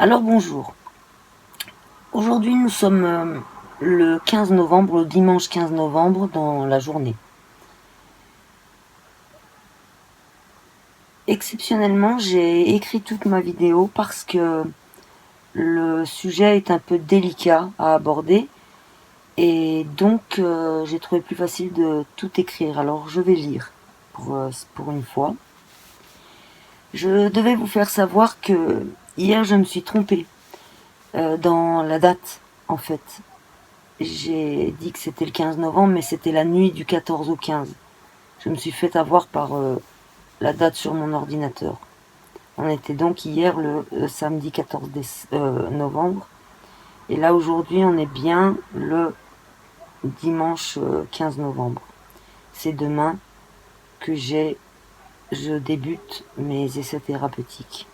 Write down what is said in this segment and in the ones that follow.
Alors bonjour, aujourd'hui nous sommes le 15 novembre, le dimanche 15 novembre dans la journée. Exceptionnellement, j'ai écrit toute ma vidéo parce que le sujet est un peu délicat à aborder et donc j'ai trouvé plus facile de tout écrire. Alors je vais lire pour une fois. Je devais vous faire savoir que hier je me suis trompée dans la date en fait. J'ai dit que c'était le 15 novembre, mais c'était la nuit du 14 au 15. Je me suis fait avoir par la date sur mon ordinateur. On était donc hier le samedi 14 novembre. Et là, aujourd'hui, on est bien le dimanche 15 novembre. C'est demain que je débute mes essais thérapeutiques.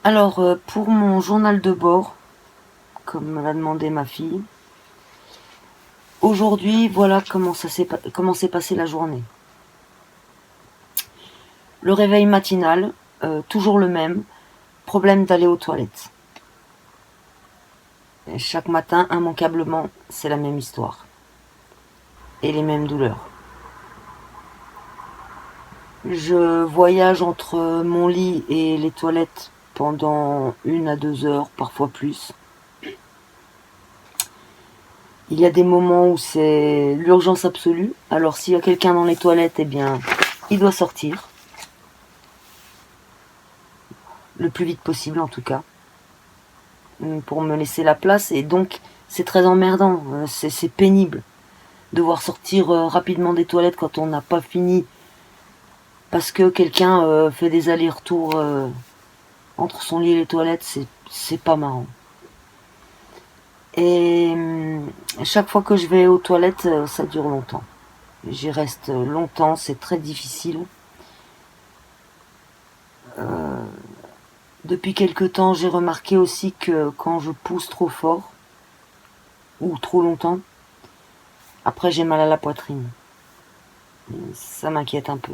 Alors, pour mon journal de bord, comme me l'a demandé ma fille, aujourd'hui, voilà comment s'est passée la journée. Le réveil matinal, toujours le même, problème d'aller aux toilettes. Et chaque matin, immanquablement, c'est la même histoire. Et les mêmes douleurs. Je voyage entre mon lit et les toilettes pendant 1 à 2 heures, parfois plus. Il y a des moments où c'est l'urgence absolue. Alors s'il y a quelqu'un dans les toilettes, eh bien, il doit sortir. Le plus vite possible en tout cas. Pour me laisser la place. Et donc, c'est très emmerdant. C'est pénible. Devoir sortir rapidement des toilettes quand on n'a pas fini. Parce que quelqu'un fait des allers-retours entre son lit et les toilettes, c'est pas marrant. Et chaque fois que je vais aux toilettes, ça dure longtemps. J'y reste longtemps, c'est très difficile. Depuis quelque temps, j'ai remarqué aussi que quand je pousse trop fort, ou trop longtemps, après j'ai mal à la poitrine. Ça m'inquiète un peu.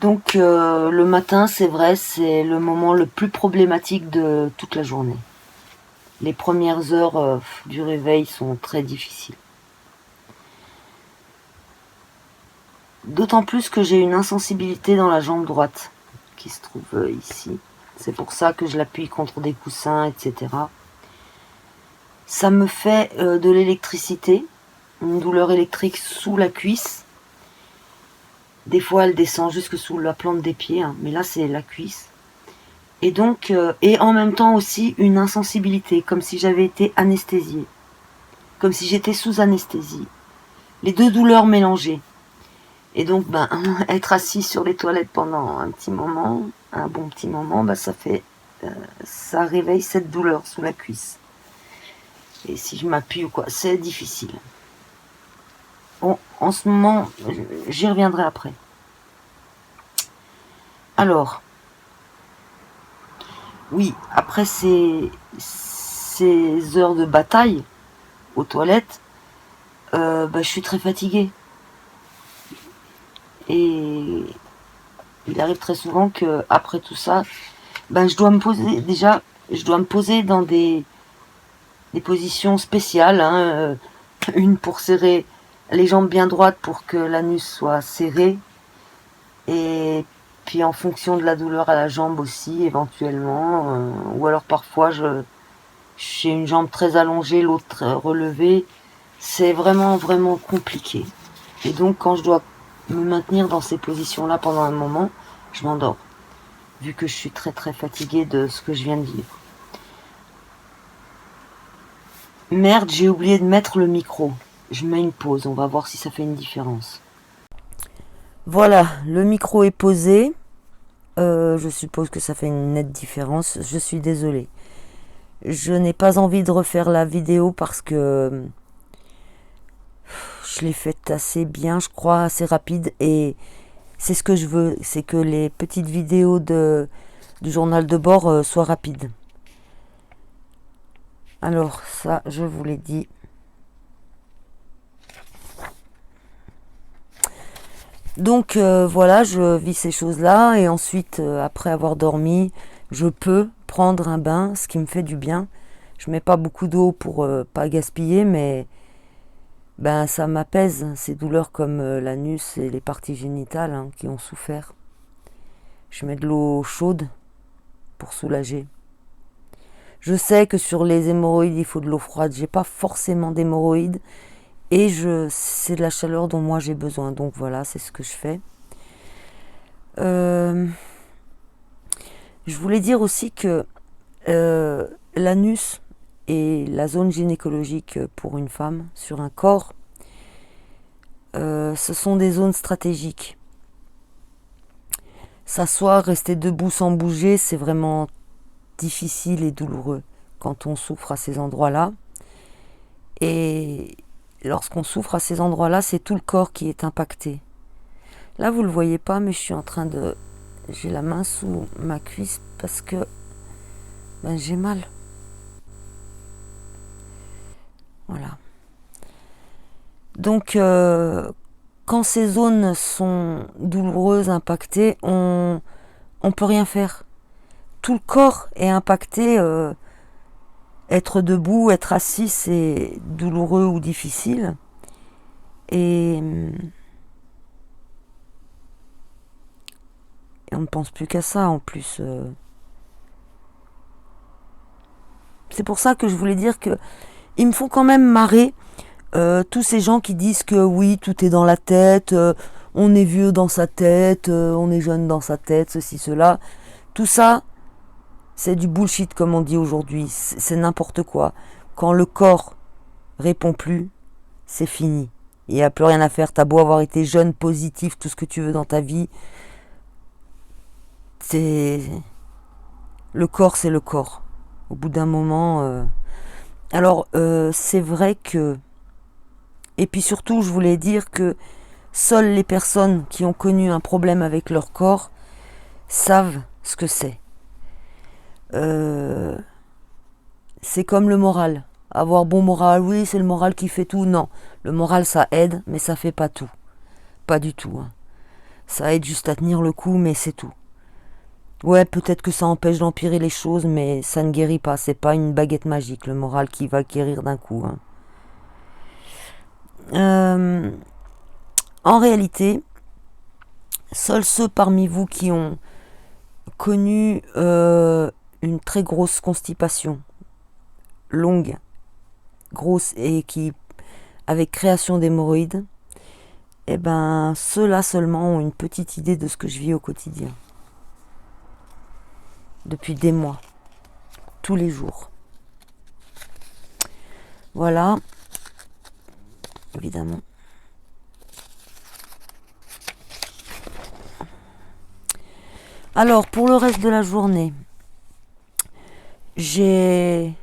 Donc le matin, c'est vrai, c'est le moment le plus problématique de toute la journée. Les premières heures du réveil sont très difficiles. D'autant plus que j'ai une insensibilité dans la jambe droite, qui se trouve ici. C'est pour ça que je l'appuie contre des coussins, etc. Ça me fait de l'électricité, une douleur électrique sous la cuisse. Des fois, elle descend jusque sous la plante des pieds, hein, mais là, c'est la cuisse. Et donc, et en même temps aussi une insensibilité, comme si j'avais été anesthésiée, comme si j'étais sous anesthésie. Les deux douleurs mélangées. Et donc, être assis sur les toilettes pendant un petit moment, un bon petit moment, ça réveille cette douleur sous la cuisse. Et si je m'appuie ou quoi, c'est difficile. Bon, en ce moment, j'y reviendrai après. Alors, oui, après ces heures de bataille aux toilettes, je suis très fatiguée. Et il arrive très souvent que après tout ça, je dois me poser dans des positions spéciales, hein, une pour serrer les jambes bien droites pour que l'anus soit serré, et puis en fonction de la douleur à la jambe aussi éventuellement, ou alors parfois j'ai une jambe très allongée, l'autre très relevée. C'est vraiment vraiment compliqué. Et donc quand je dois me maintenir dans ces positions là pendant un moment, je m'endors, vu que je suis très très fatiguée de ce que je viens de vivre. Merde, j'ai oublié de mettre le micro. Je mets une pause, on va voir si ça fait une différence. Voilà, le micro est posé. Je suppose que ça fait une nette différence. Je suis désolée. Je n'ai pas envie de refaire la vidéo parce que je l'ai faite assez bien, je crois, assez rapide. Et c'est ce que je veux, c'est que les petites vidéos du journal de bord soient rapides. Alors ça, je vous l'ai dit. Donc voilà, je vis ces choses-là et ensuite, après avoir dormi, je peux prendre un bain, ce qui me fait du bien. Je mets pas beaucoup d'eau pour pas gaspiller, mais ben ça m'apaise ces douleurs comme l'anus et les parties génitales hein, qui ont souffert. Je mets de l'eau chaude pour soulager. Je sais que sur les hémorroïdes, il faut de l'eau froide. J'ai pas forcément d'hémorroïdes et c'est de la chaleur dont moi j'ai besoin. Donc voilà, c'est ce que je fais. Je voulais dire aussi que l'anus et la zone gynécologique pour une femme sur un corps, ce sont des zones stratégiques. S'asseoir, rester debout sans bouger, c'est vraiment difficile et douloureux quand on souffre à ces endroits-là. Et lorsqu'on souffre à ces endroits-là, c'est tout le corps qui est impacté. Là, vous le voyez pas, mais je suis en train de... J'ai la main sous ma cuisse parce que ben, j'ai mal. Voilà. Donc, quand ces zones sont douloureuses, impactées, on peut rien faire. Tout le corps est impacté. Être debout, être assis, c'est douloureux ou difficile. Et on ne pense plus qu'à ça en plus. C'est pour ça que je voulais dire que il me faut quand même marrer tous ces gens qui disent que oui, tout est dans la tête, on est vieux dans sa tête, on est jeune dans sa tête, ceci, cela. Tout ça, c'est du bullshit comme on dit aujourd'hui. C'est n'importe quoi. Quand le corps répond plus, c'est fini. Il n'y a plus rien à faire. T'as beau avoir été jeune, positif, tout ce que tu veux dans ta vie. Le corps, c'est le corps. Au bout d'un moment... Alors, c'est vrai que... Et puis surtout, je voulais dire que seules les personnes qui ont connu un problème avec leur corps savent ce que c'est. C'est comme le moral. Avoir bon moral, oui, c'est le moral qui fait tout. Non, le moral, ça aide, mais ça fait pas tout. Pas du tout. Hein. Ça aide juste à tenir le coup, mais c'est tout. Ouais, peut-être que ça empêche d'empirer les choses, mais ça ne guérit pas. C'est pas une baguette magique, le moral qui va guérir d'un coup. Hein. En réalité, seuls ceux parmi vous qui ont connu une très grosse constipation, longue, grosse et qui avec création d'hémorroïdes, eh ben ceux-là seulement ont une petite idée de ce que je vis au quotidien. Depuis des mois, tous les jours. Voilà, évidemment. Alors, pour le reste de la journée, j'ai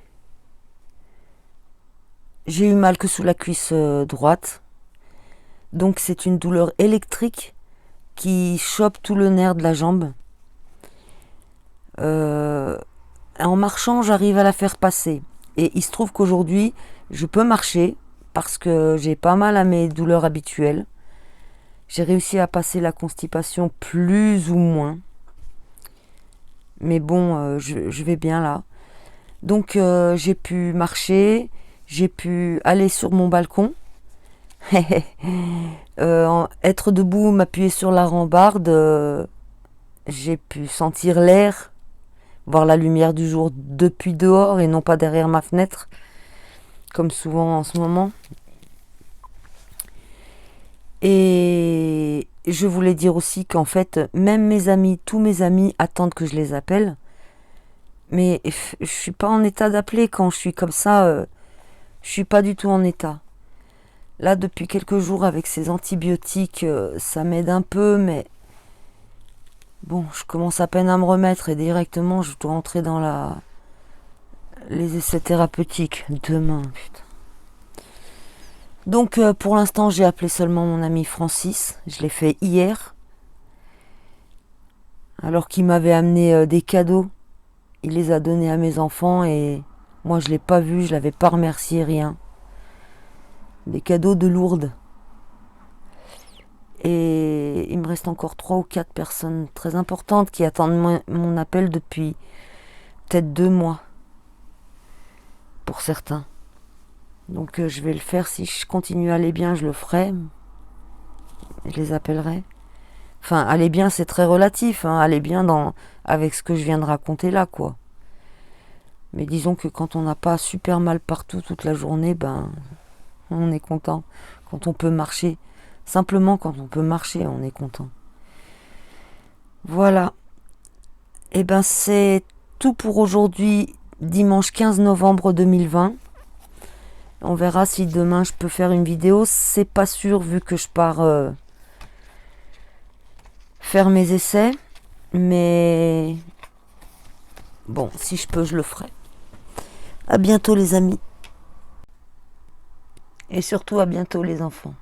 eu mal que sous la cuisse droite. Donc c'est une douleur électrique qui chope tout le nerf de la jambe. En marchant, j'arrive à la faire passer. Et il se trouve qu'aujourd'hui, je peux marcher parce que j'ai pas mal à mes douleurs habituelles. J'ai réussi à passer la constipation plus ou moins. Mais bon, je vais bien là. Donc j'ai pu marcher, j'ai pu aller sur mon balcon. Être debout, m'appuyer sur la rambarde, j'ai pu sentir l'air, voir la lumière du jour depuis dehors et non pas derrière ma fenêtre, comme souvent en ce moment. Et je voulais dire aussi qu'en fait, même mes amis, tous mes amis attendent que je les appelle. Mais je suis pas en état d'appeler quand je suis comme ça. Je suis pas du tout en état. Là, depuis quelques jours, avec ces antibiotiques, ça m'aide un peu, mais bon, je commence à peine à me remettre et directement, je dois entrer dans les essais thérapeutiques demain. Putain. Donc, pour l'instant, j'ai appelé seulement mon ami Francis. Je l'ai fait hier, alors qu'il m'avait amené des cadeaux. Il les a donnés à mes enfants et moi, je l'ai pas vu, je l'avais pas remercié, rien. Des cadeaux de Lourdes. Et il me reste encore 3 ou 4 personnes très importantes qui attendent mon appel depuis peut-être 2 mois, pour certains. Donc je vais le faire. Si je continue à aller bien, je le ferai. Je les appellerai. Enfin, aller bien, c'est très relatif. Hein. Aller bien avec ce que je viens de raconter là, quoi. Mais disons que quand on n'a pas super mal partout toute la journée, ben, on est content. Quand on peut marcher, simplement quand on peut marcher, on est content. Voilà. Et ben, c'est tout pour aujourd'hui, dimanche 15 novembre 2020. On verra si demain je peux faire une vidéo. C'est pas sûr vu que je pars faire mes essais. Mais bon, si je peux, je le ferai. À bientôt les amis. Et surtout à bientôt les enfants.